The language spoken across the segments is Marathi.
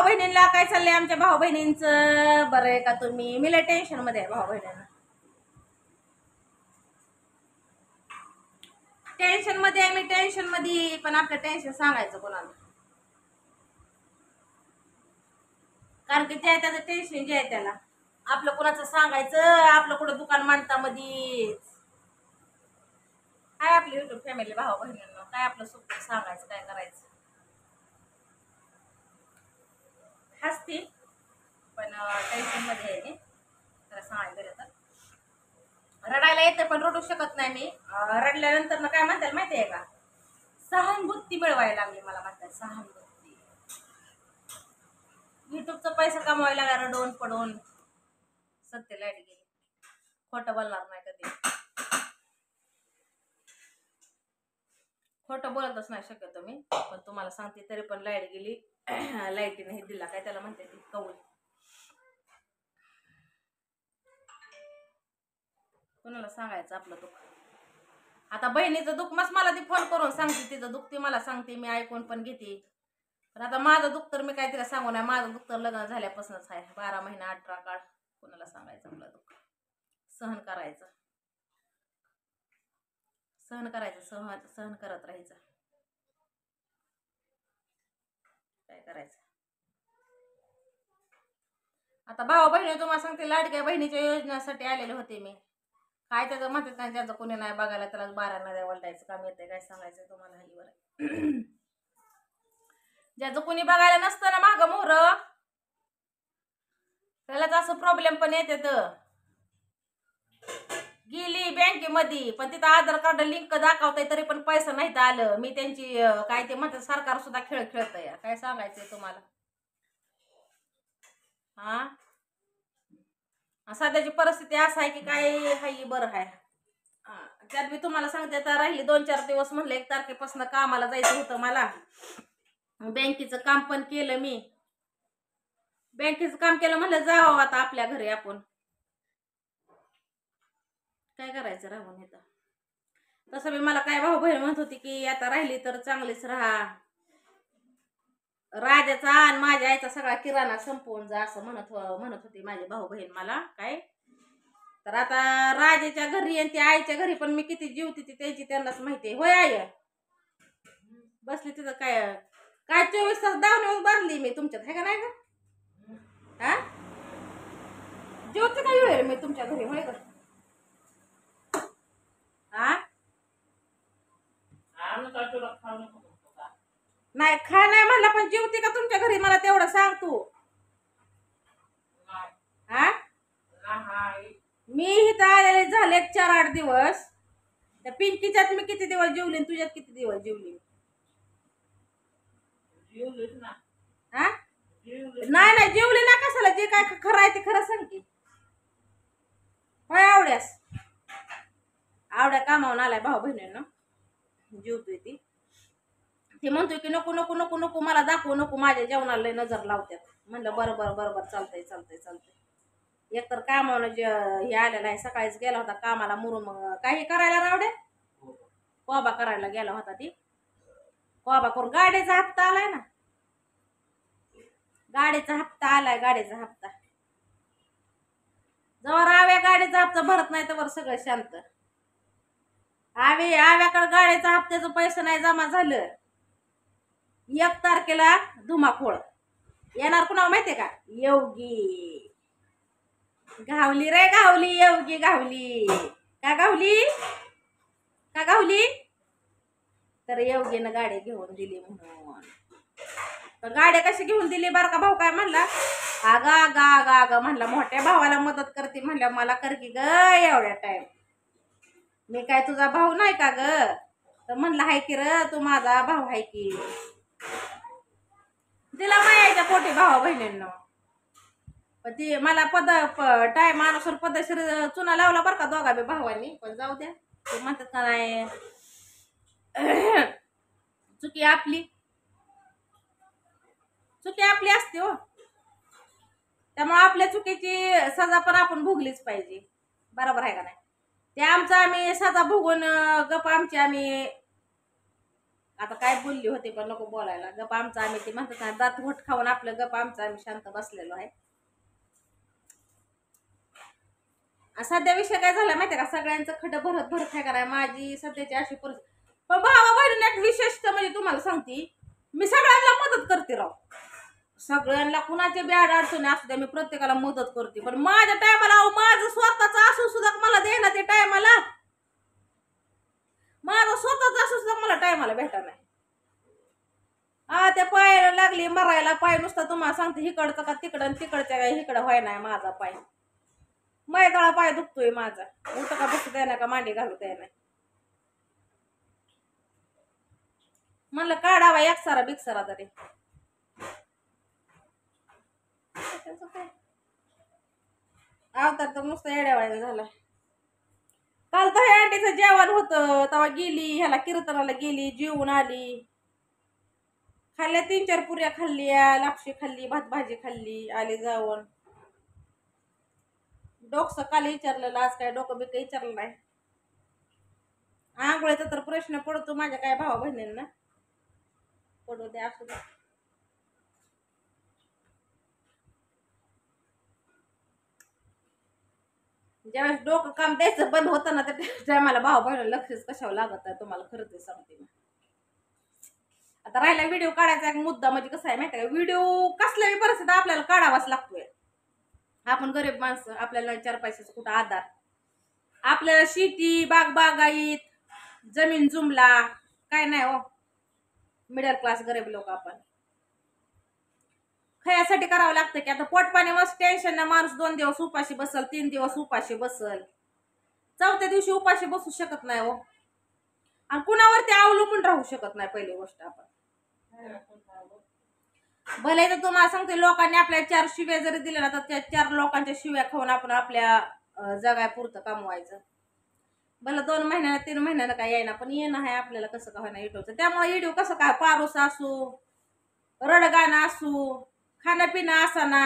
भाऊ बहिणींना काय चाललंय? आमच्या भाऊ बहिणींचं बरं आहे का तुम्ही? मी लय टेन्शन मध्ये आहे भाऊ बहिणींना. टेन्शन मध्ये आहे मी, टेन्शन मध्ये. पण आपलं टेन्शन सांगायचं कोणाला? कारण की जे त्याचं टेन्शन जे आहे त्याला आपलं कोणाचं सांगायचं? आपलं कुठं दुकान मांडता मध्ये काय आपली युट्यूब फॅमिली भाऊ बहिणींना काय आपलं सुख सांगायचं? काय करायचं? हसती पण टेन्शन मध्ये आहे मी. खरं सांगायचं गेलं तर रडायला येते पण रडू शकत नाही मी. रडल्यानंतर काय म्हणतात माहितीये का? सहानुभूती मिळवायला लागली मला. म्हणतात सहानुभूती. युट्यूबचा पैसा कमवायला लागला रडून पडून. सत्य लाईट गेली, खोटं बोलणार नाही कधी. खोटं बोलतच नाही शक्यतो मी. पण तुम्हाला सांगते तरी पण लाईट गेली. लाईटीने हे दिला काय त्याला म्हणते ती कौल. कोणाला सांगायचं आपलं दुःख? आता बहिणीचं दुःख मस्त मला ती फोन करून सांगते. तिचं दुःख ती मला सांगते, मी ऐकून पण घेते. पण आता माझं दुःख तर मी काय तिला सांगू नाही. माझं दुःख तर लग्न झाल्यापासूनच आहे. 12 महिना 18 काळ. कोणाला सांगायचं आपलं दुःख? सहन करायचं, सहन करायचं, सहन करत राहायचं. काय करायचं? आता भाऊ बहिणी तुम्हाला सांगते लाडक्या बहिणीच्या योजनेसाठी आलेले होते मी. काय त्याचं म्हणतात नाही, ज्याचं कोणी नाही बघायला त्याला 12 नद्या वलटायचं काम येते. काय सांगायचं तुम्हाला हल्लीवर? ज्याचं कोणी बघायला नसतं ना माग मोहर, त्यालाच असं प्रॉब्लेम पण येते. गेली बँकेमध्ये पण तिथं आधार कार्ड लिंक दाखवताय तरी पण पैसा नाही आलं. मी त्यांची काय ते म्हणतात सरकार सुद्धा खेळ खेळतंय. काय सांगायचंय तुम्हाला? हा, सध्याची परिस्थिती असं आहे की काय हाय बरं आहे. त्यात मी तुम्हाला सांगते आता राहिली 2-4 दिवस. म्हणलं 1 तारखेपासून कामाला जायचं होतं मला. बँकेचं काम पण केलं मी. बँकेचं काम केलं म्हणलं जावं आता आपल्या घरी आपण. काय करायचं राहून येतं. तसं मी मला काय भाऊ बहीण म्हणत होती की आता राहिली तर चांगलीच राहा. राजाचा आणि माझ्या आईचा सगळा किराणा संपवून जा असं म्हणत होती माझी भाऊ बहीण मला. काय तर आता राजाच्या घरी आणि त्या आईच्या घरी पण मी किती जीवती ती त्यांची त्यांनाच माहिती. होय आई बसली तिथं काय काय 24 तास दावून बांधली मी तुमच्यात आहे का नाही का? हा, जेवते काय वेळ मी तुमच्या घरी होय का? हा, नाही खा नाही म्हणला पण जेवते का तुमच्या घरी मला तेवढं सांग तू. हा, मी इथं आलेले झाले 4-8 दिवस. त्या पिंकीच्यात मी किती दिवस जेवली, तुझ्यात किती दिवस जेवली? हा, नाही नाही जेवली ना. कशाला? जे काय खरं आहे ते खरं सांग की. होय आवड्या कामावून आलाय भाऊ बहिणींना. जेवतोय ती म्हणतोय की नको नको नको नको मला दाखवू नको, माझ्या जेवणाला लय नजर लावतात. म्हणलं बरं बरं बरोबर चालतंय चालतंय चालतंय. एकतर कामावून हे आलेला आहे. सकाळीच गेला होता कामाला मुरुम काही करायला रावडे कोबा करायला गेला होता. ती कोबा करून गाडीचा हप्ता आलाय ना. गाडीचा हप्ता आलाय. गाडीचा हप्ता जवळ आव्या गाडीचा हप्ता भरत नाही तर सगळं शांत. आव्याकडे गाडीचा हप्त्याचं पैसे नाही जमा झालं. 1 तारखेला धुमाखोळ येणार. कुणाला माहितीये का? योगी घावली रे घावली. योगी घावली का? घावली तर योगीनं गाडी घेऊन दिली म्हणून. तर गाड्या कशी घेऊन दिली बरं का? भाऊ काय म्हणला? आगा आगा आगा आगा म्हणला मोठ्या भावाला मदत करते म्हणल्या मला कर की ग एवढ्या टाइम. मी काय तुझा भाऊ नाही का ग? तर म्हणला हाय की र तू माझा भाऊ हाय की. तिला मायाच्या पोटी भावा बहिणींना. पण ती मला टाइम अनुसार पद्धतशीर चुना लावला बरं का दोघा बी भावांनी. पण जाऊ द्या. ते म्हणतात का नाही चुकी आपली असते हो. त्यामुळे आपल्या चुकीची सजा पण आपण भोगलीच पाहिजे. बरोबर आहे का नाही? ते आमचं आम्ही सजा भोगून गप आमची आम्ही आता काय बोलली होते पण नको बोलायला. गप आमचं आम्ही ते म्हणतात ना, दात घोट खाऊन आपलं गप आमचं आम्ही शांत बसलेलो आहे. सध्या विषय काय झाला माहितीये का, सगळ्यांचं खडं भरत भरत आहे का. माझी सध्याची अशी परिस्थिती. पण भावा बहिणीने एक विशेषत म्हणजे तुम्हाला सांगते, मी सगळ्यांना मदत करते राव. सगळ्यांना कुणाचे बॅड अडचणी असू द्या, मी प्रत्येकाला मदत करते. पण माझ्या टायमाला माझं स्वतःच असून सुद्धा मला दे ना ते टायमाला. माझं स्वतःच असून सुद्धा मला टायमाला भेटा नाही. त्या पायाला लागली मरायला. पाय नुसता तुम्हाला सांगते हिकडचं का तिकडं, तिकडच्या काय हिकडं व्हाय नाही माझा पाय. मैदाळा पाय दुखतोय माझा. उठ का बसू द्या ना का मांडी घालू द्या नाही. म्हणलं काढावा एकसारा बिकसारा तरी. अवतार तर नुसतं येड्यावाळी झाला. काल तर आंटीचं जेवण होतं तेव्हा गेली ह्याला कीर्तनाला गेली, जेवून आली. खाल्ल्या 3-4 पुऱ्या खाल्ल्या, लापशी खाल्ली, भात भाजी खाल्ली, आली जाऊन. डोकं सकाळी विचारलेलं, आज काय डोकं बिकं विचारलं नाही. आंघोळीचा तर प्रश्न पडतो माझ्या काय भावा बहिणींना. पडू द्या असू द्या. ज्यावेळेस डोकं काम द्यायचं बंद होतं ना, त्या मला भाऊ बहिणीला लक्षच कशावर लागत आहे तुम्हाला खरं ते सांगते मी. आता राहिला व्हिडिओ काढायचा एक मुद्दा म्हणजे कसं आहे माहिती आहे का, व्हिडिओ कसल्याही परिस्थितीत आपल्याला काढावाच लागतोय. आपण गरीब माणसं, आपल्याला 4 पैशाचा कुठं आधार. आपल्याला शेती बागायत जमीन जुमला काय नाही हो. मिडल क्लास गरीब लोक आपण. खायासाठी करावं लागतं की. आता पोटपाणी मस्त टेन्शन ना, माणूस 2 दिवस उपाशी बसल, 3 दिवस उपाशी बसल, 4थ्या दिवशी उपाशी बसू शकत नाही हो. आणि कुणावरती अवलंबून राहू शकत नाही. पहिली गोष्ट आपण भले तर तुम्हाला सांगते, लोकांनी आपल्या 4 शिव्या जरी दिल्या ना, तर त्या 4 लोकांच्या शिव्या खाऊन आपण आपल्या जगापुरतं कमवायचं. भलं 2 महिन्याला 3 महिन्याला काय येईना, पण येणं आहे आपल्याला कसं का होईना युट्यूबचं. त्यामुळे व्हिडिओ कसं काय पारोस असू, रडगाणं असू, खाणं पिणं असाना,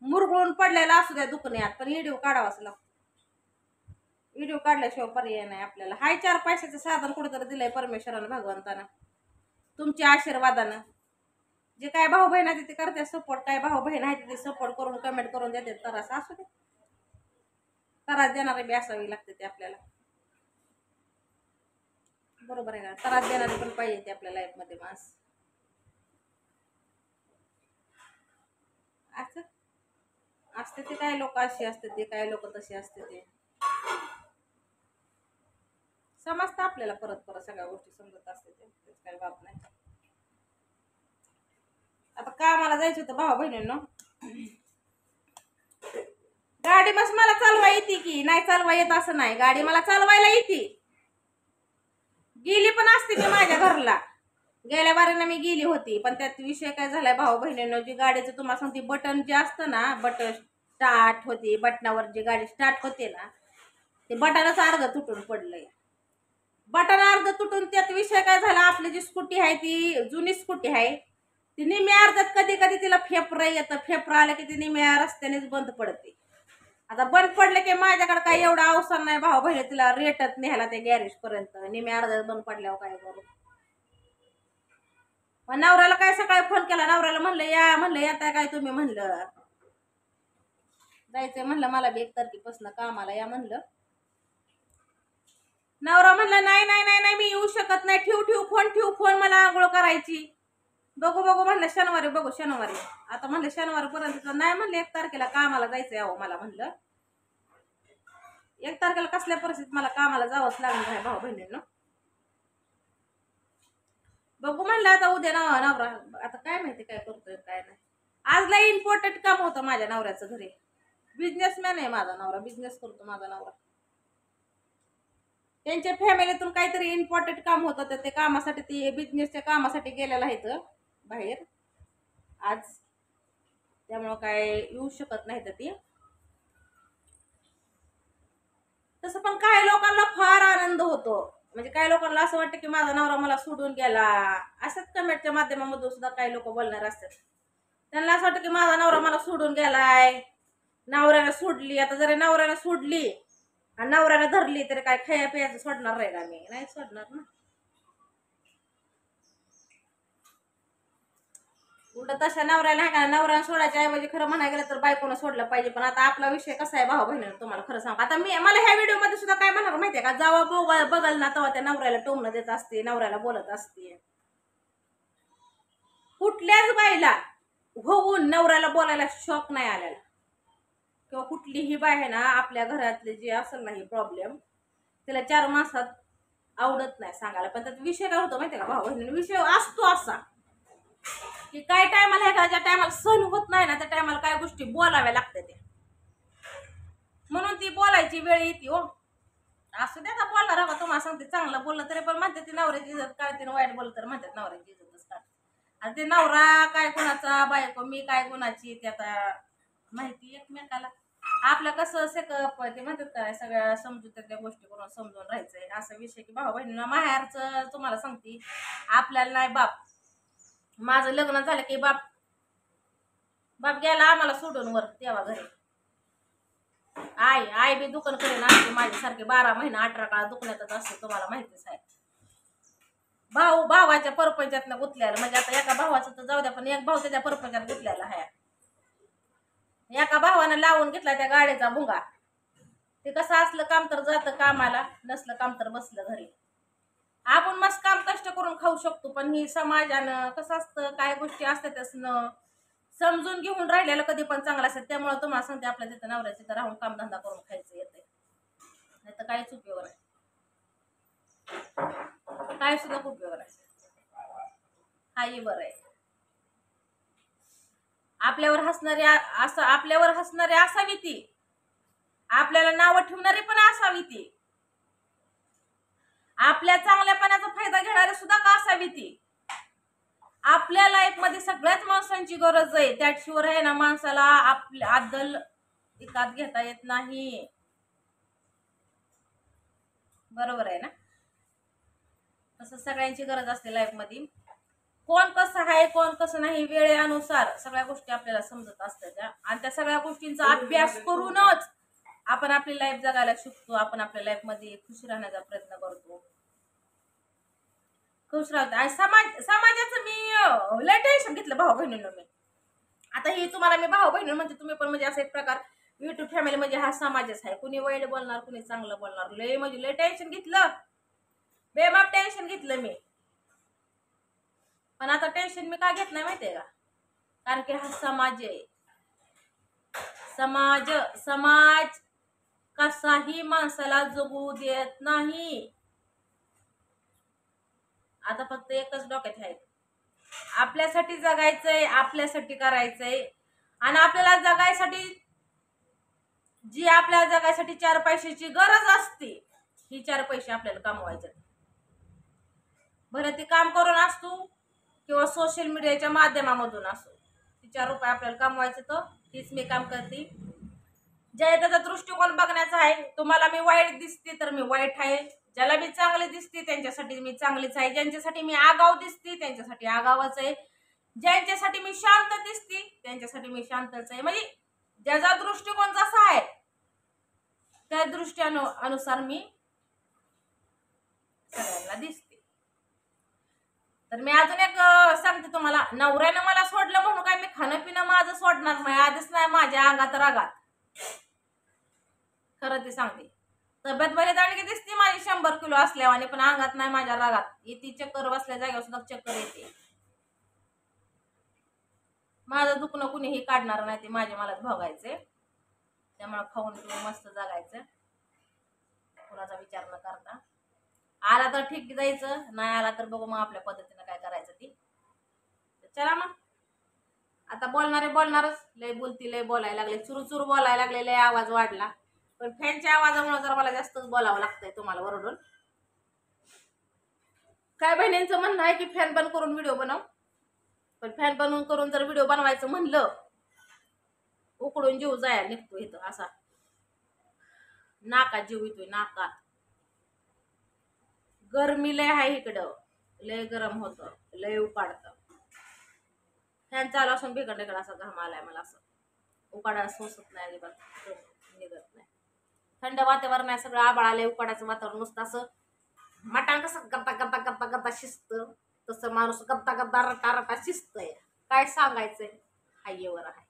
मुरगळून पडलेला असू द्या दुखण्यात, पण व्हिडिओ काढावाच लागतो. व्हिडिओ काढल्याशिवाय पर्याय नाही आपल्याला. हाय 4 पैशाचं साधन कुठेतरी दिलंय परमेश्वरानं भगवंतानं तुमच्या आशीर्वादानं. जे काय भाऊ बहीण आहे ते करते सपोर्ट, काय भाऊ बहीण आहे ते सपोर्ट करून कमेंट करून देते त्रास असू दे. त्रास देणारे बी असावी लागते ते आपल्याला. बरोबर आहे का. त्रास देणारे पण पाहिजे ते आपल्या लाईफ मध्ये माणस. असं असते ते काय लोक अशी असते ते, काय लोक तशी असते ते. समजतं आपल्याला परत परत सगळ्या गोष्टी समजत असते ते, काही बाब नाही. आता कामाला जायचं होतं भाऊ बहिणींनो. गाडी मस्त मला चालवा येते की, नाही चालवा येत असं नाही. गाडी मला चालवायला येते. गेली पण असते मी माझ्या घरला. गेल्या बारीनं मी गेली होती, पण त्यात विषय काय झालाय भाऊ बहिणींनो, जी गाडीचं तुम्हाला सांगते बटन जे असतं ना, बटन स्टार्ट होते, बटनावर जी गाडी स्टार्ट होते ना, ते बटनच अर्ध तुटून पडलंय. बटन अर्ध तुटून त्यात विषय काय झाला, आपली जी स्कूटी आहे ती जुनी स्कूटी आहे, ती निम्या अर्ध्यात कधी कधी तिला फेफरं येतं. फेफरं आलं की ती निम्या रस्त्यानेच बंद पडते. आता बंद पडलं की माझ्याकडे काय एवढं अवसर नाही भाऊ बहिणी तिला रेटत न्यायला त्या गॅरेज पर्यंत. निम्या अर्ध्यात बंद पडल्यावर काय करू. मग नवऱ्याला काय सकाळी फोन केला, नवऱ्याला म्हणलं या, म्हणलं येताय काय तुम्ही, म्हणलं जायचंय, म्हणलं मला बी 1 तारखेपासून कामाला या म्हणलं. नवरा म्हणला नाही नाही नाही नाही मी येऊ शकत नाही, ठेव फोन मला आंघोळ करायची. बघू म्हणलं शनिवारी बघू शनिवारी. आता म्हणलं शनिवारपर्यंत नाही, म्हणलं 1 तारखेला कामाला जायचं यावं मला. म्हणलं 1 तारखेला कसल्या परिस्थितीत मला कामाला जावंच लागणार आहे भाऊ बहिणींनो. बघू म्हणलं आता उद्या नवरा आता काय माहिती काय करतोय काय नाही. आज लय इम्पॉर्टंट काम होतं माझ्या नवऱ्याचं घरी. बिझनेसमॅन आहे माझा नवरा, बिझनेस करतो माझा नवरा. त्यांच्या फॅमिलीतून काहीतरी इम्पॉर्टंट काम होतं, तर ते कामासाठी, ते बिझनेसच्या कामासाठी गेलेला आहे बाहेर आज. त्यामुळं काय येऊ शकत नाही तर ती. तसं पण काही लोकांना फार आनंद होतो. म्हणजे काही लोकांना असं वाटतं की माझा नवरा मला सोडून गेला. असंच कमेंटच्या माध्यमामधून सुद्धा काही लोक बोलणार असतात. त्यांना असं वाटतं की माझा नवरा मला सोडून गेलाय, नवऱ्याला सोडली. आता जरी नवऱ्याला सोडली आणि नवऱ्याला धरली तरी काय खाया पियाचं सोडणार आहे का मी? नाही सोडणार ना. उलट तशा नवऱ्याला आहे का नवऱ्याला सोडायच्या ऐवजी खरं म्हणायला गेलं तर बायकोनं सोडलं पाहिजे. पण आता आपला विषय कसा आहे भाऊ बहिणीला तुम्हाला खरं सांग. आता मला ह्या व्हिडिओ मध्ये सुद्धा काय म्हणणार माहितीये का, जेव्हा बघल ना तेव्हा त्या नवऱ्याला टोमणं देत असते, नवऱ्याला बोलत असते. कुठल्याच बाईला होऊन नवऱ्याला बोलायला शौक नाही आलेला, किंवा कुठलीही बाई आहे ना आपल्या घरातले जे असेल ना हे प्रॉब्लेम त्याला 4 मासात आवडत नाही सांगायला. पण त्यात विषय काय होतो माहितीये का भाऊ बहिणीला, विषय असतो असा की काय टायमाला एखाद्या टायमाला सहन होत नाही ना त्या टायमाला काय गोष्टी बोलाव्या लागतात त्या, म्हणून ती बोलायची वेळ येते. हो असं द्या आता बोलणार हवा तुम्हाला सांगते, चांगलं बोललं तरी पण म्हणते ती नवऱ्याची इज्जत काढते, वाईट बोललं तर म्हणतात नवऱ्याची इज्जतच काढते. आणि ते नवरा काय कोणाचा बायको मी काय कोणाची ते आता माहिती एकमेकाला. आपलं कसं ते म्हणतात काय सगळ्या समजूत्यातल्या गोष्टी करून समजून राहायचंय असा विषय की भाऊ बहिणीला. माहेरचं तुम्हाला सांगते आपल्याला नाही बाप, माझं लग्न झालं की बाप गेला आम्हाला सोडून वर तेव्हा घरी. आई बी दुकान करेन असते माझ्यासारखे 12 महिने 18 काळ दुखण्यातच असते, तुम्हाला माहितीच आहे. भावाच्या परपंचात गुतल्याला म्हणजे आता एका भावाचं तर जाऊ द्या पण एक भाऊ त्याच्या परपंचात गुतल्याला आहे. एका भावानं लावून घेतला त्या गाडीचा भुंगा. ते कसं असलं काम तर जातं कामाला, नसलं काम तर बसलं घरी. आपण मस्त काम कष्ट करून खाऊ शकतो, पण ही समाजानं कसं असतं काय गोष्टी असतात समजून घेऊन राहिलेलं कधी पण चांगलं असतं. त्यामुळे तुम्हाला सांगते आपल्या तिथं नवऱ्याच्या तिथं राहून कामधंदा करून खायचं येते, नाही तर काहीच उपयोग नाही, काय सुद्धा उपयोग नाही. हाही बरं आहे. आपल्यावर हसणारे असावी ती, आपल्याला नावं ठेवणारी पण असावी ती, आपल्या चांगल्यापणाचा फायदा घेणारी सुद्धा का असावी ती. आपल्या लाईफ मध्ये सगळ्याच माणसांची गरज आहे, त्याशिवाय आहे ना माणसाला आपल्या आदल एकात घेता येत नाही. बरोबर आहे ना, तसं सगळ्यांची गरज असते लाईफ मध्ये. कोण कसं आहे कोण कसं नाही वेळेनुसार सगळ्या गोष्टी आपल्याला समजत असतात, आणि त्या सगळ्या गोष्टींचा अभ्यास करूनच आपण आपली लाईफ जगायला शिकतो. आपण आपल्या लाईफ मध्ये खुश राहण्याचा प्रयत्न करतो, खुश राहतो. आणि समाजाचं मी लय टेन्शन घेतलं भाऊ बहिणींना. मी आता हे तुम्हाला मी भाऊ बहिणी म्हणजे तुम्ही पण म्हणजे असं एक प्रकार युट्यूब फॅमिली म्हणजे हा समाजच आहे. कुणी वाईट बोलणार कुणी चांगलं बोलणार, लय म्हणजे लय टेन्शन घेतलं, बेमाप टेन्शन घेतलं मी. पण आता टेन्शन मी का घेत नाही माहितीये का, कारण की हा समाज आहे. समाज कसाही माणसाला जगू देत नाही. आता फक्त एकच डोक्यात आहे, आपल्यासाठी जगायचंय, आपल्यासाठी करायचंय. आणि आपल्याला जगायसाठी जी आपल्या जगायसाठी 4 पैशाची गरज असते, ही 4 पैसे आपल्याला कमवायचे. बरं ते काम करून असतो किंवा सोशल मीडियाच्या माध्यमामधून असो, 4 रुपये आपल्याला कमवायचे, तर तीच मी काम करते. ज्या त्याचा दृष्टिकोन बघण्याचा आहे, तुम्हाला मी वाईट दिसते तर मी वाईट आहे, ज्याला मी चांगली दिसते त्यांच्यासाठी मी चांगलीच आहे, ज्यांच्यासाठी मी आगाव दिसते त्यांच्यासाठी आगावच आहे, ज्यांच्यासाठी मी शांत दिसते त्यांच्यासाठी मी शांतच आहे. म्हणजे ज्याचा दृष्टिकोन जसा आहे त्या दृष्टीनुसार मी सगळ्यांना दिसते. तर मी अजून एक सांगते तुम्हाला, नवऱ्यानं मला सोडलं म्हणून काय मी खाणं पिणं माझं सोडणार नाही, आधीच नाही माझ्या अंगात रागात. खरं ते सांगते, तब्येत बरी दांडगी दिसते माझी 100 किलो असल्यावानी, पण अंगात नाही माझ्या रागात येते. चक्कर बसल्या जागेवर सुद्धा चक्कर येते. माझं दुखणं कुणीही काढणार नाही, ते माझे मलाच भोगायचे. त्यामुळे खाऊन पिऊन मस्त जगायचं, कुणाचा विचार न करता. आला तर ठीक जायचं, नाही आला तर बघू मग आपल्या पद्धतीनं काय करायचं ती. चला मग आता बोलणारच, लय बोलती लय बोलायला लागले, चुरू बोलायला लागले, लय आवाज वाढला. पण फॅनच्या आवाजामुळे जर मला जास्तच बोलावं लागतंय तुम्हाला वरडून. काय बहिणींचं म्हणणं आहे की फॅन बंद करून व्हिडिओ बनव, पण फॅन बंद करून जर व्हिडिओ बनवायचं म्हणलं उकडून जीव जायला निघतो इथं, असा नाकात जीव येतोय नाकात. गरमी लय आहे इकडं, लय गरम होतं, लय उकाडतं. फॅन चालू असून बिघडलं असा घाम आलाय मला, असं उकाडा सोसत नाही अजिबात, निघत नाही. थंड वातावरण आहे, सगळं आबाळ आलंय, उकाडाचं वातावरण नुसतं असं मटाण कसं गप्पा गप्पा गप्पा गप्पा शिस्त, तसं माणूस गप्पा गप्पा रटा रटा शिस्तय. काय सांगायचंय हायेवर आहे.